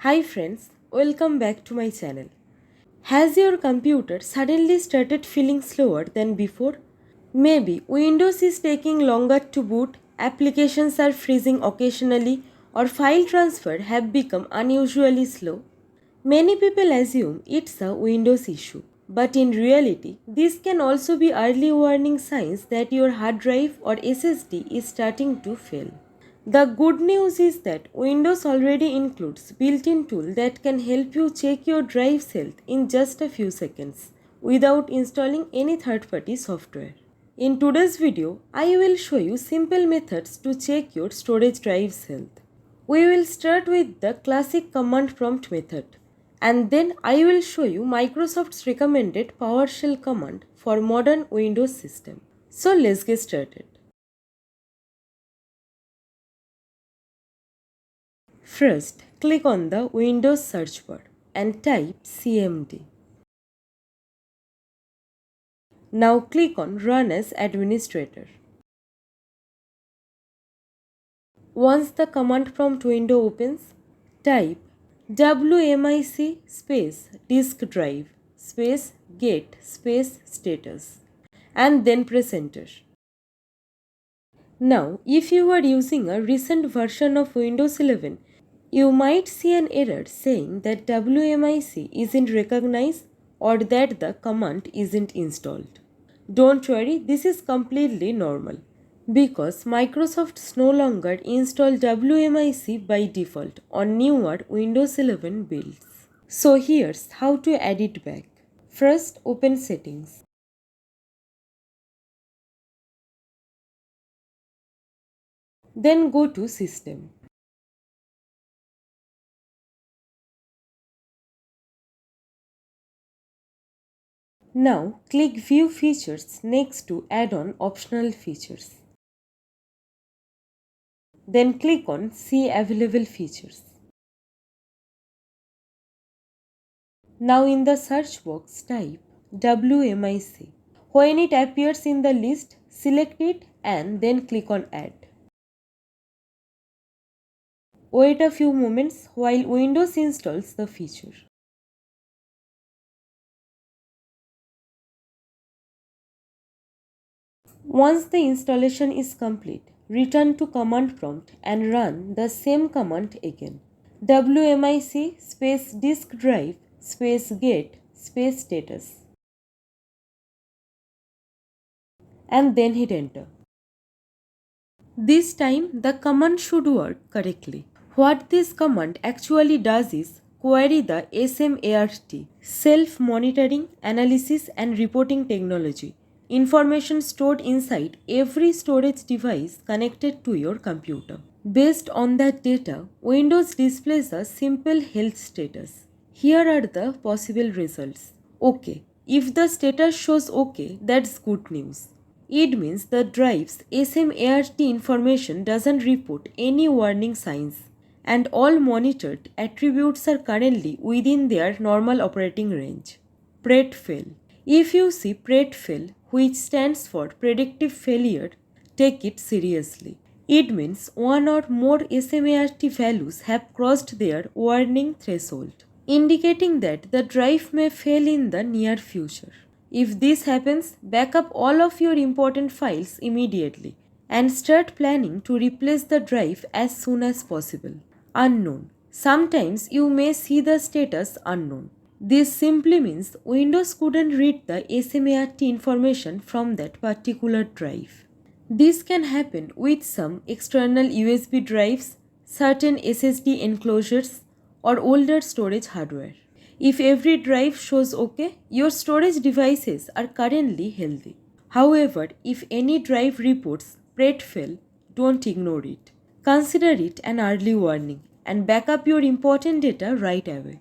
Hi friends, welcome back to my channel. Has your computer suddenly started feeling slower than before? Maybe Windows is taking longer to boot, applications are freezing occasionally, or file transfer have become unusually slow. Many people assume it's a Windows issue, but in reality, this can also be early warning signs that your hard drive or SSD is starting to fail. The good news is that Windows already includes built-in tool that can help you check your drive's health in just a few seconds without installing any third-party software. In today's video, I will show you simple methods to check your storage drive's health. We will start with the classic command prompt method, and then I will show you Microsoft's recommended PowerShell command for modern Windows system. So let's get started. First, click on the Windows search bar and type CMD. Now click on Run as Administrator. Once the command prompt window opens, type WMIC space disk drive space get space status and then press enter. Now, if you are using a recent version of Windows 11, you might see an error saying that WMIC isn't recognized or that the command isn't installed. Don't worry, this is completely normal because Microsoft no longer install WMIC by default on newer Windows 11 builds. So here's how to add it back. First, open Settings. Then go to System. Now click View Features next to Add-on Optional Features. Then click on See Available Features. Now in the search box type WMIC. When it appears in the list, select it and then click on Add. Wait a few moments while Windows installs the feature. Once the installation is complete, return to command prompt and run the same command again. WMIC space disk drive space get space status and then hit enter. This time the command should work correctly. What this command actually does is query the SMART, self-monitoring, analysis and reporting technology, information stored inside every storage device connected to your computer. Based on that data, Windows displays a simple health status. Here are the possible results. OK. If the status shows OK, that's good news. It means the drive's SMART information doesn't report any warning signs and all monitored attributes are currently within their normal operating range. Pred fail. If you see pred fail, which stands for predictive failure, take it seriously. It means one or more SMART values have crossed their warning threshold, indicating that the drive may fail in the near future. If this happens, back up all of your important files immediately and start planning to replace the drive as soon as possible. Unknown. Sometimes you may see the status unknown. This simply means Windows couldn't read the SMART information from that particular drive. This can happen with some external USB drives, certain SSD enclosures, or older storage hardware. If every drive shows OK, your storage devices are currently healthy. However, if any drive reports pred fail, don't ignore it. Consider it an early warning and back up your important data right away.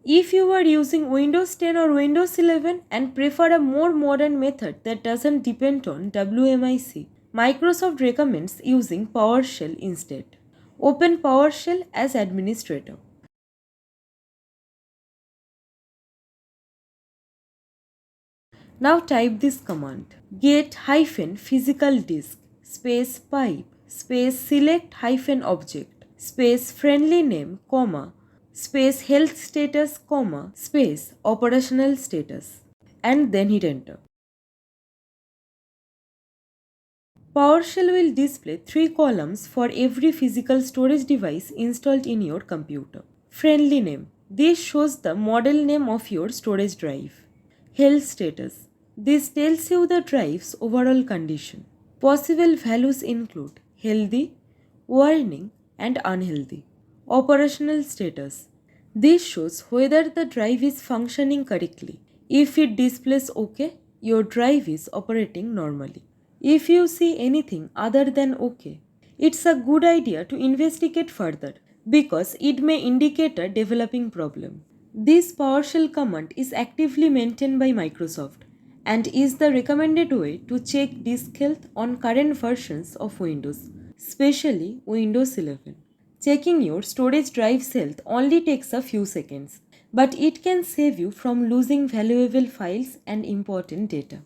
If you are using Windows 10 or Windows 11 and prefer a more modern method that doesn't depend on WMIC, Microsoft recommends using PowerShell instead. Open PowerShell as administrator. Now type this command: get -physical disk space pipe space select hyphen object, space friendly name, comma, space health status, comma, space operational status, and then hit enter. PowerShell will display 3 columns for every physical storage device installed in your computer. Friendly name. This shows the model name of your storage drive. Health status. This tells you the drive's overall condition. Possible values include healthy, warning, and unhealthy. Operational status. This shows whether the drive is functioning correctly. If it displays OK, your drive is operating normally. If you see anything other than OK, it's a good idea to investigate further because it may indicate a developing problem. This PowerShell command is actively maintained by Microsoft and is the recommended way to check disk health on current versions of Windows, especially Windows 11. Checking your storage drive's health only takes a few seconds, but it can save you from losing valuable files and important data.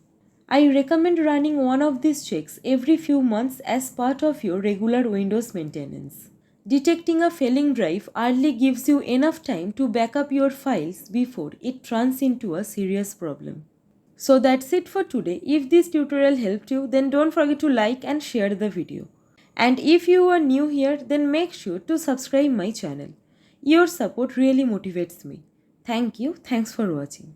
I recommend running one of these checks every few months as part of your regular Windows maintenance. Detecting a failing drive early gives you enough time to back up your files before it turns into a serious problem. So that's it for today. If this tutorial helped you, then don't forget to like and share the video. And if you are new here, then make sure to subscribe my channel. Your support really motivates me. Thank you. Thanks for watching.